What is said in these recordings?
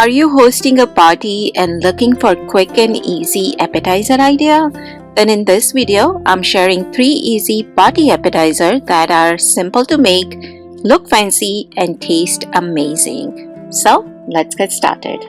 Are you hosting a party and looking for quick and easy appetizer idea? Then in this video, I'm sharing 3 easy party appetizers that are simple to make, look fancy and taste amazing. So let's get started.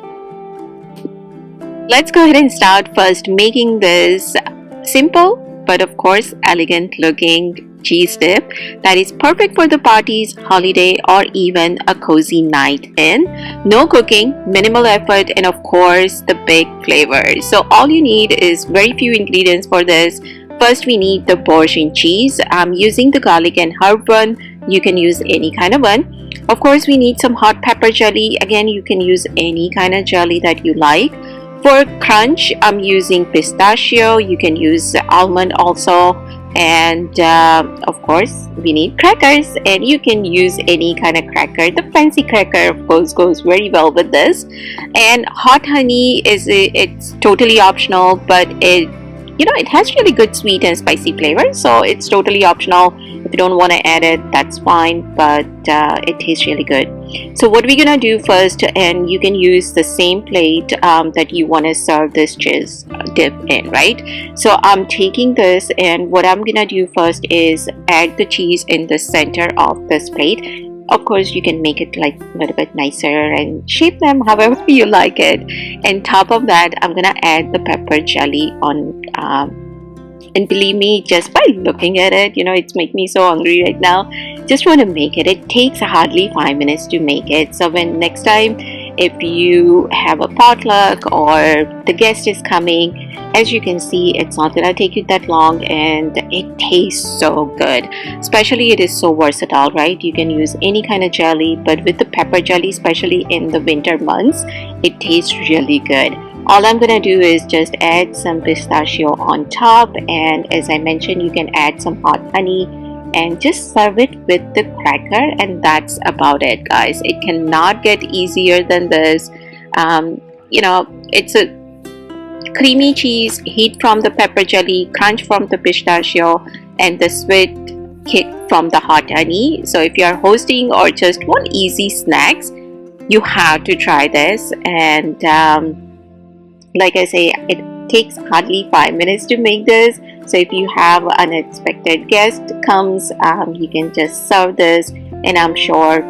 Let's go ahead and start first making this simple but of course elegant looking cheese dip that is perfect for the parties, holiday or even a cozy night in. No cooking, minimal effort and of course the big flavor. So all you need is very few ingredients for this. First we need the Boursin cheese. I'm using the garlic and herb one. You can use any kind of one. Of course we need some hot pepper jelly. Again, you can use any kind of jelly that you like. For crunch, I'm using pistachio. You can use almond also. And of course, we need crackers. And you can use any kind of cracker. The fancy cracker, of course, goes very well with this. And hot honey it's totally optional, but it has really good sweet and spicy flavor. So it's totally optional. If you don't want to add it, that's fine, but it tastes really good. So what we're gonna do first, and you can use the same plate that you want to serve this cheese dip in, right? So I'm taking this, and what I'm gonna do first is add the cheese in the center of this plate. Of course, you can make it like a little bit nicer and shape them however you like it. And top of that, I'm gonna add the pepper jelly on. And believe me, just by looking at it, it's making me so hungry right now. Just want to make it. It takes hardly 5 minutes to make it. So when next time, if you have a potluck or the guest is coming, as you can see, it's not gonna take you that long, and it tastes so good. Especially it is so versatile, right? You can use any kind of jelly, but with the pepper jelly, especially in the winter months, it tastes really good. All I'm gonna do is just add some pistachio on top, and as I mentioned, you can add some hot honey and just serve it with the cracker, and that's about it, guys. It cannot get easier than this. It's a creamy cheese, heat from the pepper jelly, crunch from the pistachio, and the sweet kick from the hot honey. So if you are hosting or just want easy snacks, you have to try this. And like I say, it takes hardly 5 minutes to make this. So if you have an unexpected guest comes, you can just serve this, and I'm sure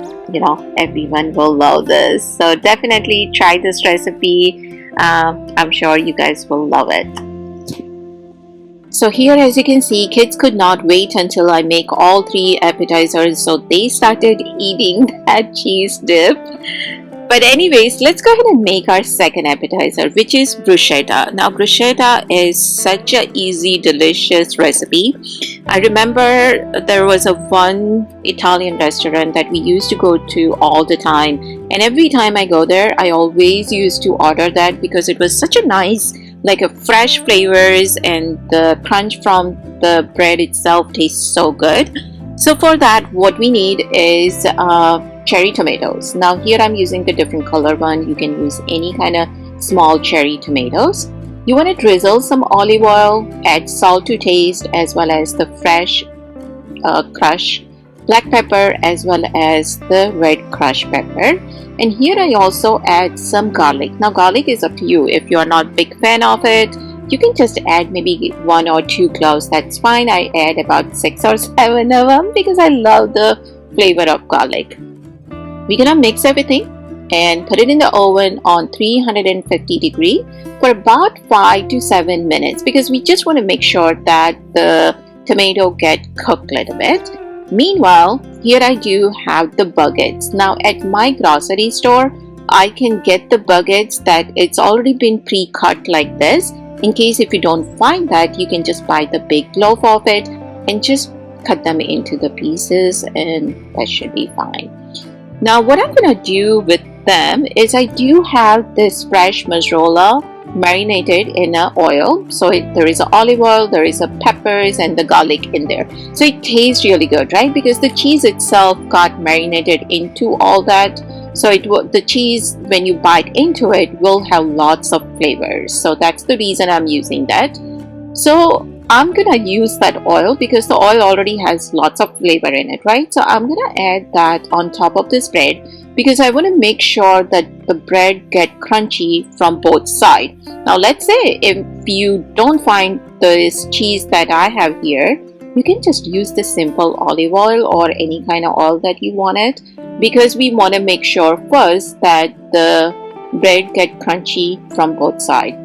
everyone will love this. So definitely try this recipe. I'm sure you guys will love it. So here, as you can see, kids could not wait until I make all 3 appetizers, so they started eating that cheese dip. But anyways, let's go ahead and make our second appetizer, which is bruschetta. Now bruschetta is such a easy, delicious recipe. I remember there was one Italian restaurant that we used to go to all the time, and every time I go there, I always used to order that because it was such a nice, like a fresh flavors, and the crunch from the bread itself tastes so good. So for that, what we need is cherry tomatoes. Now here I'm using the different color one. You can use any kind of small cherry tomatoes. You want to drizzle some olive oil, add salt to taste, as well as the fresh crushed black pepper, as well as the red crushed pepper. And here I also add some garlic. Now garlic is up to you. If you are not a big fan of it, you can just add maybe 1 or 2 cloves. That's fine. I add about 6 or 7 of them because I love the flavor of garlic. We're gonna mix everything and put it in the oven on 350 degrees for about 5 to 7 minutes, because we just want to make sure that the tomato get cooked a little bit. Meanwhile, here I do have the baguettes. Now at my grocery store, I can get the baguettes that it's already been pre-cut like this. In case if you don't find that, you can just buy the big loaf of it and just cut them into the pieces, and that should be fine. Now what I'm gonna do with them is I do have this fresh mozzarella marinated in oil. So there is olive oil, there is peppers and the garlic in there. So it tastes really good, right? Because the cheese itself got marinated into all that. So the cheese, when you bite into it, will have lots of flavors. So that's the reason I'm using that. So I'm gonna use that oil because the oil already has lots of flavor in it, right? So I'm gonna add that on top of this bread because I want to make sure that the bread get crunchy from both sides. Now let's say if you don't find this cheese that I have here, you can just use the simple olive oil or any kind of oil that you want it, because we want to make sure first that the bread get crunchy from both sides.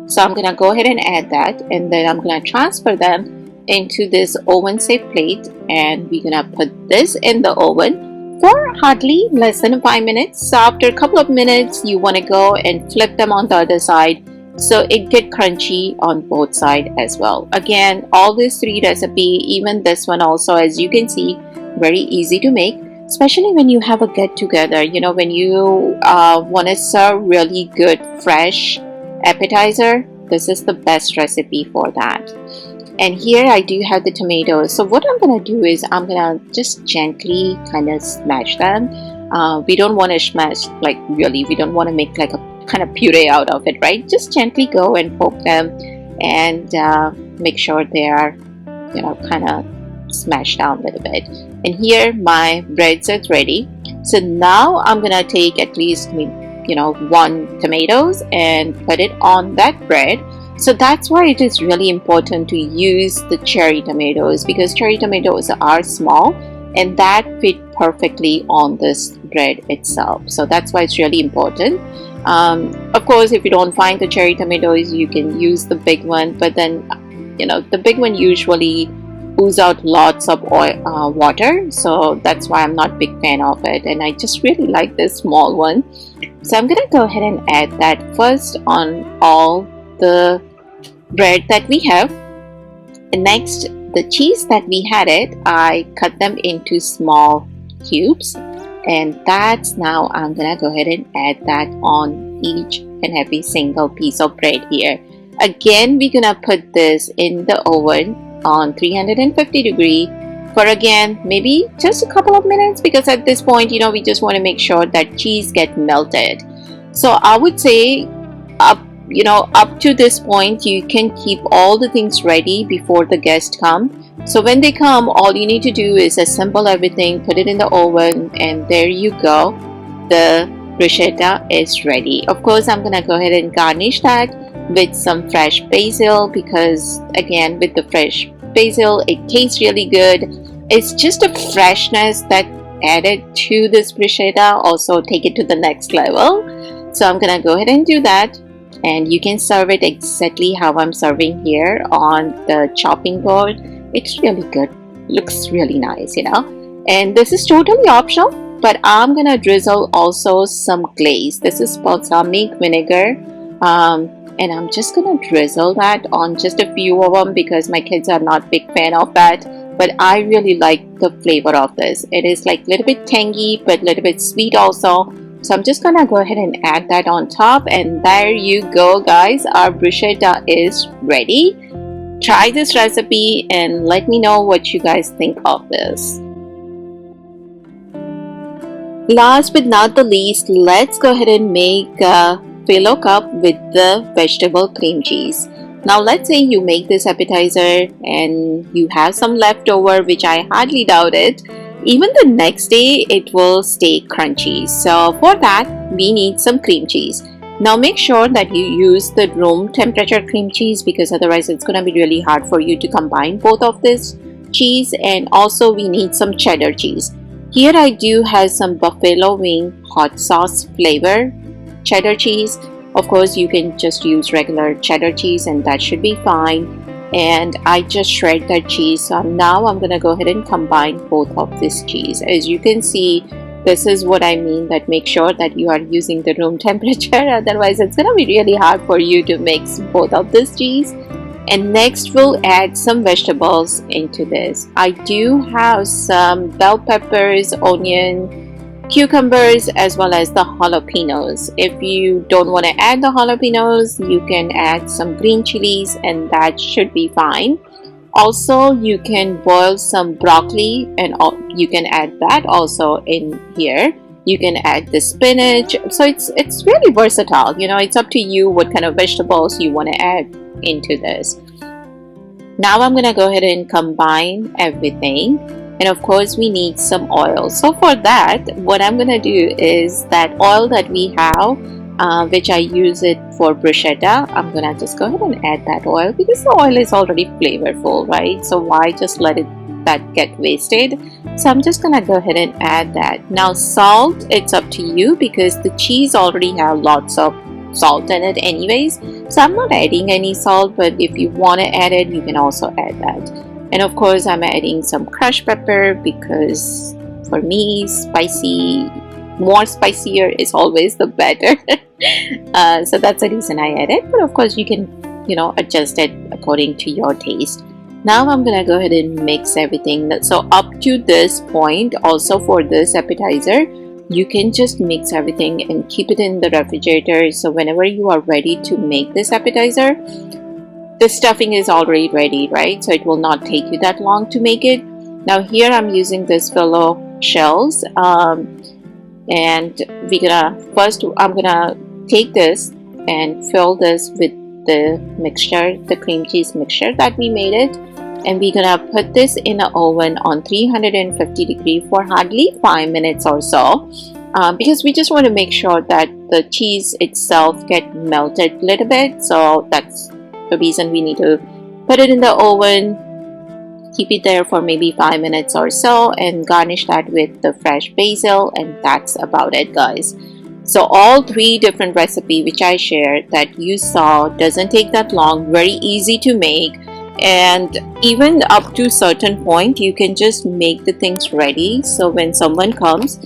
So I'm gonna go ahead and add that, and then I'm gonna transfer them into this oven safe plate, and we're gonna put this in the oven for hardly less than 5 minutes. So after a couple of minutes, you want to go and flip them on the other side so it get crunchy on both sides as well. Again, all these three recipe, even this one also, as you can see, very easy to make, especially when you have a get together, you know, when you want to serve really good fresh appetizer. This is the best recipe for that. And here I do have the tomatoes. So what I'm gonna do is I'm gonna just gently kind of smash them. We don't want to smash like really, we don't want to make like a kind of puree out of it, right? Just gently go and poke them and make sure they are, you know, kind of smashed down a little bit. And here my breads are ready. So now I'm gonna take at least, you know, 1 tomatoes and put it on that bread. So that's why it is really important to use the cherry tomatoes, because cherry tomatoes are small and that fit perfectly on this bread itself. So that's why it's really important. Of course, if you don't find the cherry tomatoes, you can use the big one, but then, you know, the big one usually ooze out lots of oil, water, so that's why I'm not a big fan of it, and I just really like this small one. So I'm gonna go ahead and add that first on all the bread that we have. And next, the cheese that we had it, I cut them into small cubes, and that's now I'm gonna go ahead and add that on each and every single piece of bread here. Again, we're gonna put this in the oven on 350 degree for again maybe just a couple of minutes, because at this point, you know, we just want to make sure that cheese get melted. So I would say up to this point you can keep all the things ready before the guests come. So when they come, all you need to do is assemble everything, put it in the oven, and there you go, the bruschetta is ready. Of course, I'm gonna go ahead and garnish that with some fresh basil, because again, with the fresh basil, it tastes really good. It's just a freshness that added to this bruschetta also take it to the next level. So I'm gonna go ahead and do that, and you can serve it exactly how I'm serving here on the chopping board. It's really good, looks really nice, you know. And this is totally optional, but I'm gonna drizzle also some glaze. This is balsamic vinegar, and I'm just gonna drizzle that on just a few of them because my kids are not big fan of that, but I really like the flavor of this. It is like a little bit tangy but a little bit sweet also. So I'm just gonna go ahead and add that on top, and there you go guys, our bruschetta is ready. Try this recipe and let me know what you guys think of this. Last but not the least, let's go ahead and make Phyllo cup with the vegetable cream cheese. Now let's say you make this appetizer and you have some leftover, which I hardly doubt it. Even the next day it will stay crunchy. So for that we need some cream cheese. Now make sure that you use the room temperature cream cheese, because otherwise it's going to be really hard for you to combine both of this cheese. And also we need some cheddar cheese. Here I do have some buffalo wing hot sauce flavor cheddar cheese. Of course you can just use regular cheddar cheese and that should be fine. And I just shred that cheese. So now I'm gonna go ahead and combine both of this cheese. As you can see, this is what I mean, that make sure that you are using the room temperature, otherwise it's gonna be really hard for you to mix both of this cheese. And next we'll add some vegetables into this. I do have some bell peppers, onion, cucumbers, as well as the jalapenos. If you don't want to add the jalapenos, you can add some green chilies and that should be fine. Also you can boil some broccoli and you can add that also in here. You can add the spinach. So it's really versatile, you know, it's up to you what kind of vegetables you want to add into this. Now I'm gonna go ahead and combine everything, and of course we need some oil. So for that, what I'm gonna do is that oil that we have, which I use it for bruschetta, I'm gonna just go ahead and add that oil because the oil is already flavorful, right? So why just let it that get wasted? So I'm just gonna go ahead and add that. Now salt, it's up to you because the cheese already have lots of salt in it anyways, so I'm not adding any salt, but if you want to add it, you can also add that. And of course I'm adding some crushed pepper because for me more spicier is always the better. So that's the reason I add it, but of course you can adjust it according to your taste. Now I'm gonna go ahead and mix everything. So up to this point, also for this appetizer, you can just mix everything and keep it in the refrigerator, so whenever you are ready to make this appetizer, the stuffing is already ready, right? So it will not take you that long to make it. Now here I'm using this Phyllo shells, and I'm gonna take this and fill this with the mixture, the cream cheese mixture that we made it, and we're gonna put this in an oven on 350 degrees for hardly 5 minutes or so, because we just want to make sure that the cheese itself get melted a little bit. So that's the reason we need to put it in the oven, keep it there for maybe 5 minutes or so, and garnish that with the fresh basil, and that's about it, guys. So all three different recipes which I shared that you saw doesn't take that long, very easy to make, and even up to certain point you can just make the things ready, so when someone comes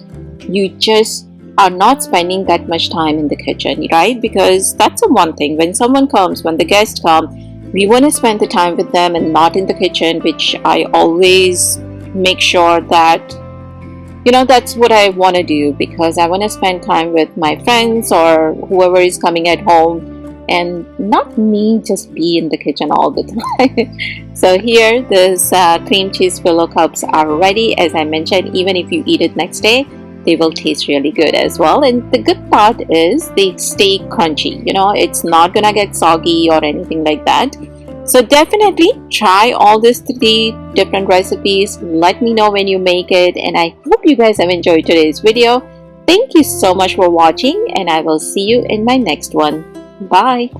you just are not spending that much time in the kitchen, right? Because that's the one thing, when someone comes, when the guests come, we want to spend the time with them and not in the kitchen, which I always make sure that that's what I want to do, because I want to spend time with my friends or whoever is coming at home, and not me just be in the kitchen all the time. So here this cream cheese Phyllo cups are ready. As I mentioned, even if you eat it next day, they will taste really good as well. And the good part is they stay crunchy, it's not gonna get soggy or anything like that. So definitely try all these 3 different recipes. Let me know when you make it, and I hope you guys have enjoyed today's video. Thank you so much for watching, and I will see you in my next one. Bye.